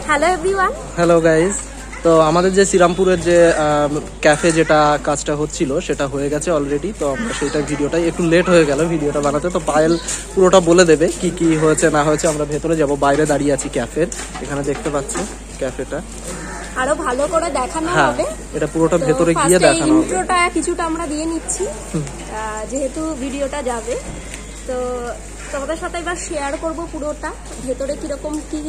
Hello everyone, hello guys. তো আমাদের যে শ্রীরামপুরের যে ক্যাফে যেটা কাজটা হচ্ছিল সেটা হয়ে গেছে অলরেডি। তো আমরা সেটা ভিডিওটাই একটু লেট হয়ে গেল ভিডিওটা বানাতে। তো পায়েল পুরোটা বলে দেবে কি কি হয়েছে না হয়েছে। আমরা ভেতরে যাব, বাইরে দাঁড়িয়ে আছি ক্যাফের, এখানে দেখতে পাচ্ছ ক্যাফেটা আরো ভালো করে দেখানো হবে। এটা পুরোটা ভেতরে গিয়ে দেখানো হবে। ইন্ট্রোটা কিছুটা আমরা দিয়ে নিচ্ছি যেহেতু ভিডিওটা যাবে। তো তোমাদের সাথে এবার শেয়ার করব পুরোটা ভেতরে কিরকম কি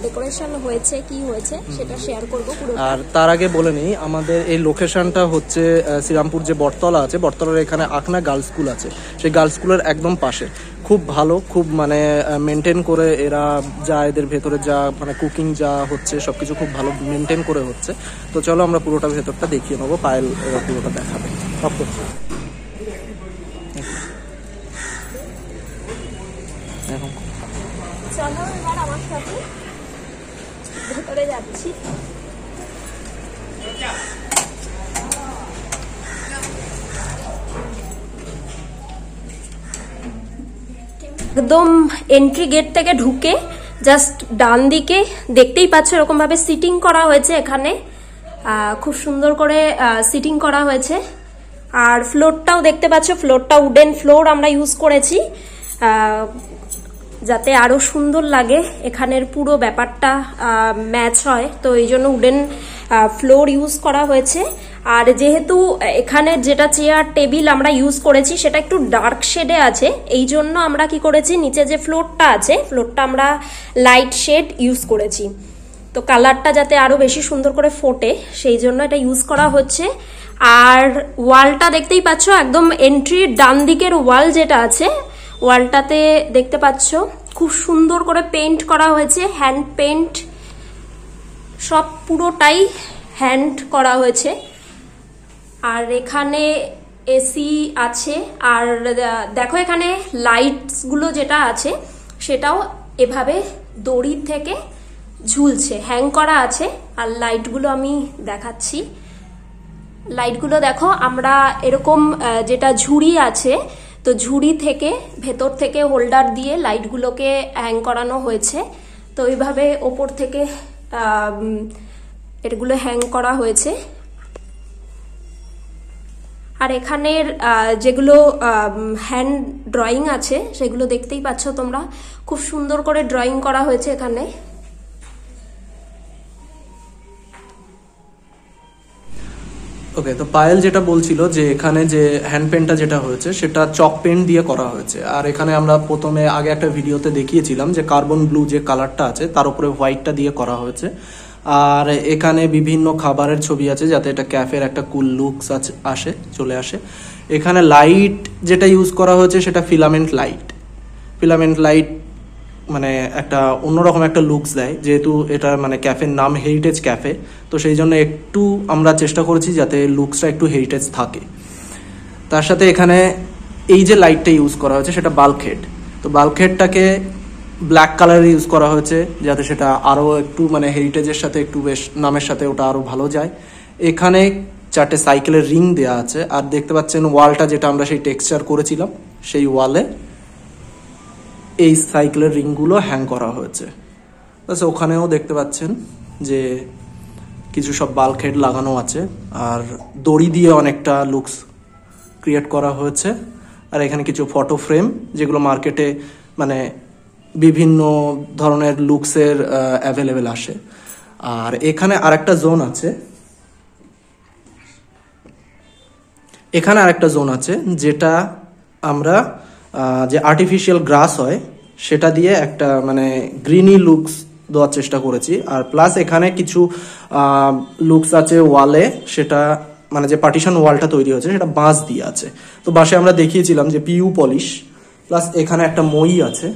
ডেকোরেশন হয়েছে, কি হয়েছে সেটা শেয়ার করব পুরোটা। আর তার আগে বলে নিই, আমাদের এই লোকেশনটা হচ্ছে শ্রীরামপুর যে বটতলা আছে, বটতলার এখানে আখনা গার্লস স্কুল আছে, সেই গার্লস স্কুলের একদম পাশে। খুব ভালো, খুব মানে মেনটেন করে এরা যা এদের ভেতরে যা মানে কুকিং যা হচ্ছে সবকিছু খুব ভালো মেনটেন করে হচ্ছে। তো চলো আমরা পুরোটা ভেতরটা দেখিয়ে নেবো, পায়েল এরা পুরোটা দেখাবে। সব করছে চলো এবার আমার সাথে ভেতরে যাচ্ছি। একদম এন্ট্রি গেট থেকে ঢুকে জাস্ট ডান দিকে দেখতেই পাচ্ছ এরকম ভাবে সিটিং করা হয়েছে। এখানে খুব সুন্দর করে সিটিং করা হয়েছে। আর ফ্লোরটাও দেখতে পাচ্ছ, ফ্লোরটা উডেন ফ্লোর আমরা ইউজ করেছি যাতে আরো সুন্দর লাগে, এখানের পুরো ব্যাপারটা ম্যাচ হয়। তো এই জন্য উডেন ফ্লোর ইউজ করা হয়েছে। আর যেহেতু এখানে যেটা চেয়ার টেবিল আমরা ইউজ করেছি সেটা একটু ডার্ক শেডে আছে, এই জন্য আমরা কি করেছি, নিচে যে ফ্লোরটা আছে ফ্লোরটা আমরা লাইট শেড ইউজ করেছি। তো কালারটা যাতে আরো বেশি সুন্দর করে ফোটে সেই জন্য এটা ইউজ করা হচ্ছে। আর ওয়ালটা দেখতেই পাচ্ছ, একদম এন্ট্রির ডান দিকের ওয়াল যেটা আছে ওয়ালটাতে দেখতে পাচ্ছ খুব সুন্দর করে পেইন্ট করা হয়েছে, হ্যান্ড পেইন্ট, সব পুরোটাই হ্যান্ড করা হয়েছে। আর এখানে এসি আছে। আর দেখো এখানে লাইটস গুলো যেটা আছে সেটাও এভাবে দড়ি থেকে ঝুলছে, হ্যাং করা আছে। আর লাইটগুলো আমি দেখাচ্ছি, লাইটগুলো দেখো আমরা এরকম যেটা ঝুড়ি আছে, তো ঝুড়ি থেকে ভেতর থেকে হোল্ডার দিয়ে লাইটগুলোকে হ্যাং করানো হয়েছে। তো এইভাবে ওপর থেকে এগুলো হ্যাং করা হয়েছে। আর এখানের যেগুলো হ্যান্ড ড্রয়িং আছে সেগুলো দেখতেই পাচ্ছ তোমরা, খুব সুন্দর করে ড্রয়িং করা হয়েছে এখানে। ওকে, তো পায়েল যেটা বলছিল যে এখানে যে হ্যান্ড পেন্টটা যেটা হয়েছে সেটা চক পেন্ট দিয়ে করা হয়েছে। আর এখানে আমরা প্রথমে আগে একটা ভিডিওতে দেখিয়েছিলাম যে কার্বন ব্লু যে কালারটা আছে তার উপরে হোয়াইটটা দিয়ে করা হয়েছে। আর এখানে বিভিন্ন খাবারের ছবি আছে যাতে এটা ক্যাফের একটা কুল লুকস আসে, চলে আসে। এখানে লাইট যেটা ইউজ করা হয়েছে সেটা ফিলামেন্ট লাইট, মানে একটা অন্যরকম একটা লুকস দেয়, যেহেতু এটা মানে ক্যাফের নাম হেরিটেজ ক্যাফে, তো সেই জন্য একটু আমরা চেষ্টা করেছি যাতে লুকসটা একটু হেরিটেজ থাকে। তার সাথে এখানে এই যে লাইটটা ইউজ করা হয়েছে সেটা বাল্ক হেড, তো বাল্ক হেডটাকে ব্ল্যাক কালার ইউজ করা হয়েছে যাতে সেটা আরও একটু মানে হেরিটেজের সাথে একটু বেশ নামের সাথে ওটা আরও ভালো যায়। এখানে 4টে সাইকেলের রিং দেওয়া আছে। আর দেখতে পাচ্ছেন ওয়ালটা যেটা আমরা সেই টেক্সচার করেছিলাম সেই ওয়ালে এই সাইকেলের রিংগুলো হ্যাং করা হয়েছে। আচ্ছা, ওখানেও দেখতে পাচ্ছেন যে কিছু সব বাল্ক হেড লাগানো আছে। আর দড়ি দিয়ে অনেকটা লুকস ক্রিয়েট করা হয়েছে। আর এখানে কিছু ফটো ফ্রেম যেগুলো মার্কেটে মানে বিভিন্ন ধরনের লুকসের অ্যাভেলেবেল আসে। আর এখানে আরেকটা জোন আছে, এখানে আরেকটা জোন আছে যেটা আমরা যে আর্টিফিশিয়াল গ্রাস হয় সেটা দিয়ে একটা মানে গ্রিনি লুকস দেওয়ার চেষ্টা করেছি। আর প্লাস এখানে কিছু লুকস আছে ওয়ালে, সেটা মানে যে পার্টিশন ওয়ালটা তৈরি হয়েছে সেটা বাঁশ দিয়ে আছে। তো বাঁশে আমরা দেখিয়েছিলাম যে পিইউ পলিশ, প্লাস এখানে একটা মই আছে,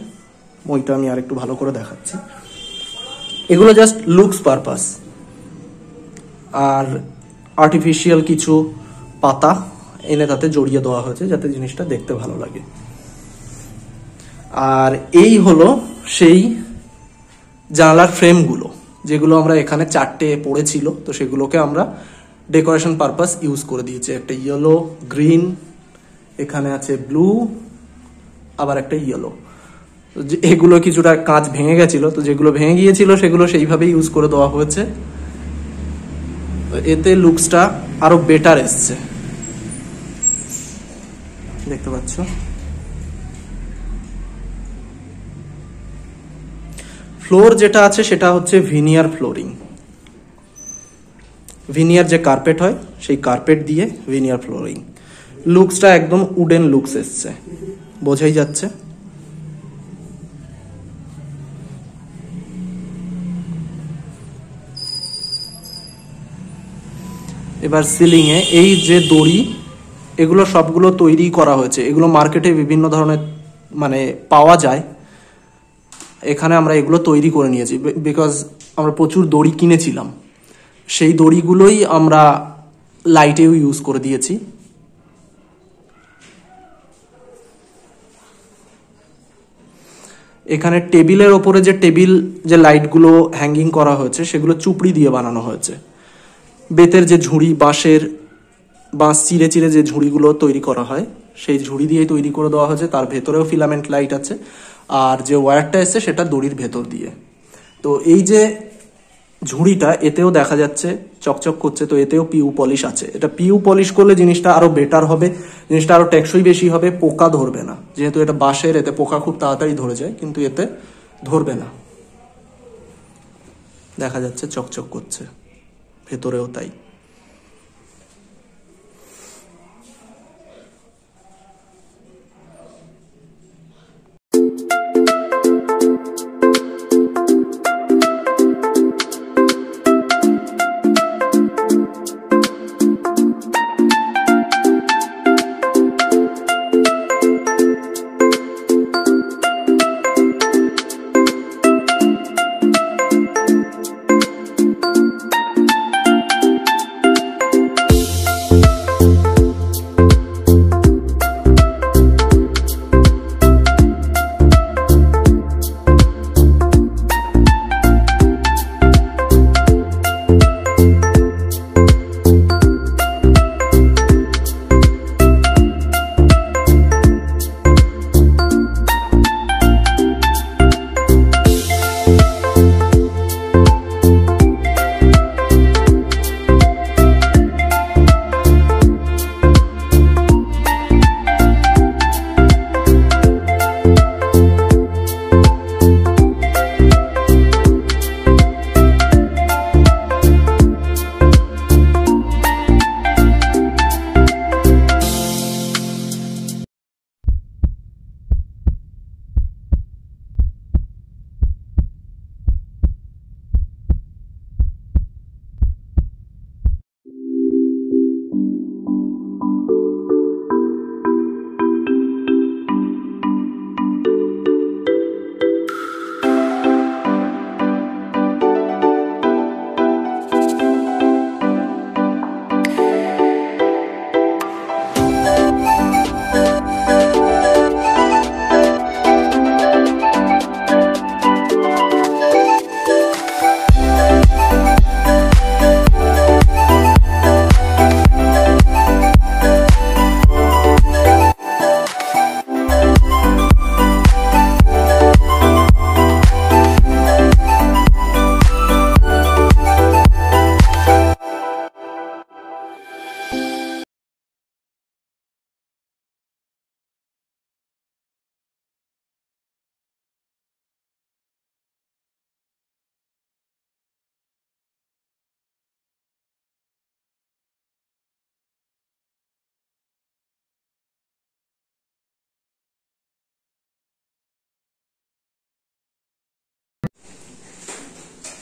মইটা আমি আর একটু ভালো করে দেখাচ্ছি। এগুলো জাস্ট লুকস পারপাস। আর আর্টিফিশিয়াল কিছু পাতা এনে তাতে জড়িয়ে দেওয়া হয়েছে যাতে জিনিসটা দেখতে ভালো লাগে। আর এই হলো সেই জানালার ফ্রেমগুলো যেগুলো আমরা এখানে 4টে পড়েছিল, তো সেগুলোকে আমরা ডেকোরেশন পারপাস ইউজ করে দিয়েছি। একটা ইয়েলো, গ্রিন, এখানে আছে ব্লু, আবার একটা ইয়েলো। এগুলো কিছুটা কাঁচ ভেঙে গেছিল, তো যেগুলো ভেঙে গিয়েছিল সেগুলো সেইভাবে ইউজ করে দেওয়া হয়েছে। এতে লুকসটা আরো বেটার এসছে, দেখতে পাচ্ছ। ফ্লোর যেটা আছে সেটা হচ্ছে ভিনিয়ার ফ্লোরিং। ভিনিয়ার যে কার্পেট হয় সেই কার্পেট দিয়ে ভিনিয়ার ফ্লোরিং। লুকসটা একদম উডেন লুকস এসছে, বোঝাই যাচ্ছে। এবার সিলিং এ এই যে দড়ি, এগুলো সবগুলো তৈরি করা হয়েছে। এগুলো মার্কেটে বিভিন্ন ধরনের মানে পাওয়া যায়, এখানে আমরা এগুলো তৈরি করে নিয়েছি বিকজ আমরা প্রচুর দড়ি কিনেছিলাম। সেই দড়িগুলোই আমরা লাইটেও ইউজ করে দিয়েছি। এখানে টেবিলের ওপরে যে লাইটগুলো হ্যাঙ্গিং করা হয়েছে সেগুলো চুপড়ি দিয়ে বানানো হয়েছে। বেতের যে ঝুড়ি, বাঁশ চিরে চিরে যে ঝুড়িগুলো তৈরি করা হয় সেই ঝুড়ি দিয়েই তৈরি করে দেওয়া হয়েছে। তার ভেতরেও ফিলামেন্ট লাইট আছে, আর যে ওয়্যারটা এসছে সেটা দড়ির ভেতর দিয়ে। তো এই যে ঝুড়িটা, এতেও দেখা যাচ্ছে চকচক করছে, তো এতেও পিইউ পলিশ আছে। এটা পিইউ পলিশ করলে জিনিসটা আরো বেটার হবে, জিনিসটা আরো টেকসই বেশি হবে, পোকা ধরবে না। যেহেতু এটা বাঁশের, এতে পোকা খুব তাড়াতাড়ি ধরে যায়, কিন্তু এতে ধরবে না। দেখা যাচ্ছে চকচক করছে, ভেতরেও তাই।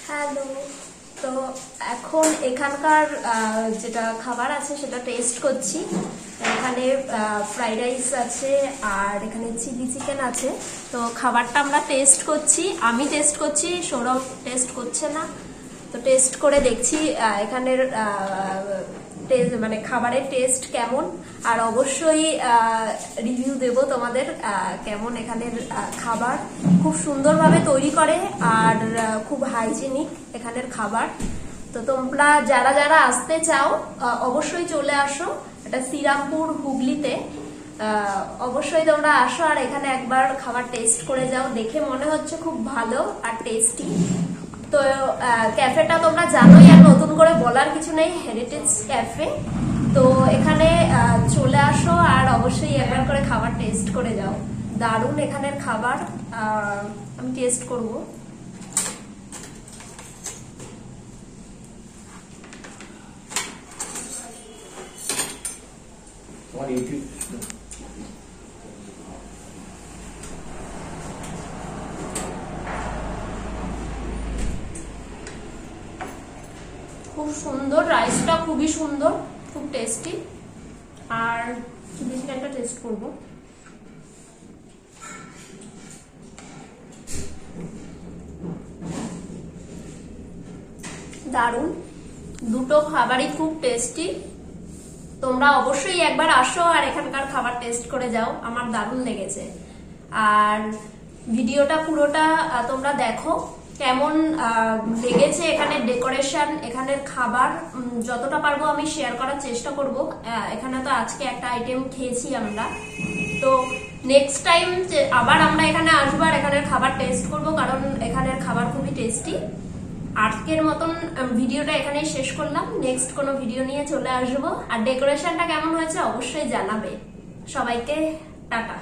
হ্যালো, তো এখন এখানকার যেটা খাবার আছে সেটা টেস্ট করছি। এখানে ফ্রাইড রাইস আছে আর এখানে চিলি চিকেন আছে। তো খাবারটা আমরা টেস্ট করছি, আমি টেস্ট করছি, সৌরভ টেস্ট করছে না। তো টেস্ট করে দেখছি এখানের মানে খাবারের টেস্ট কেমন, আর অবশ্যই রিভিউ দেব তোমাদের কেমন এখানের খাবার। খুব সুন্দরভাবে তৈরি করে আর খুব হাইজেনিক এখানের খাবার। তো তোমরা যারা যারা আসতে চাও অবশ্যই চলে আসো, এটা শ্রীরামপুর হুগলিতে। অবশ্যই তোমরা আসো আর এখানে একবার খাবার টেস্ট করে যাও, দেখে মনে হচ্ছে খুব ভালো আর টেস্টি। তো ক্যাফেটা তোমরা জানোই, আর নতুন করে বলার কিছু নেই, হেরিটেজ ক্যাফে। তো এখানে চলে আসো আর অবশ্যই একবার করে খাবার টেস্ট করে যাও, দারুণ এখানের খাবার। আমি টেস্ট করব। খুব সুন্দর, রাইসটা খুবই সুন্দর, খুব টেস্টি। আর চিলি চিকেনটা টেস্ট করব। দারুণ, দুটো খাবারই খুব টেস্টি। তোমরা অবশ্যই একবার আসো আর এখানকার খাবার টেস্ট করে যাও, আমার দারুণ লেগেছে। আর ভিডিওটা পুরোটা তোমরা দেখো কেমন লেগেছে, এখানে ডেকোরেশন, এখানের খাবার যতটা পারবো আমি শেয়ার করার চেষ্টা করব। এখানে তো আজকে একটা আইটেম খেয়েছি আমরা, তো নেক্সট টাইম আবার আমরা এখানে আসবো আর এখানের খাবার টেস্ট করব, কারণ এখানের খাবার খুবই টেস্টি। আজকের মতন ভিডিওটা এখানেই শেষ করলাম, নেক্সট কোনো ভিডিও নিয়ে চলে আসবো। আর ডেকোরেশনটা কেমন হয়েছে অবশ্যই জানাবে। সবাইকে টাটা।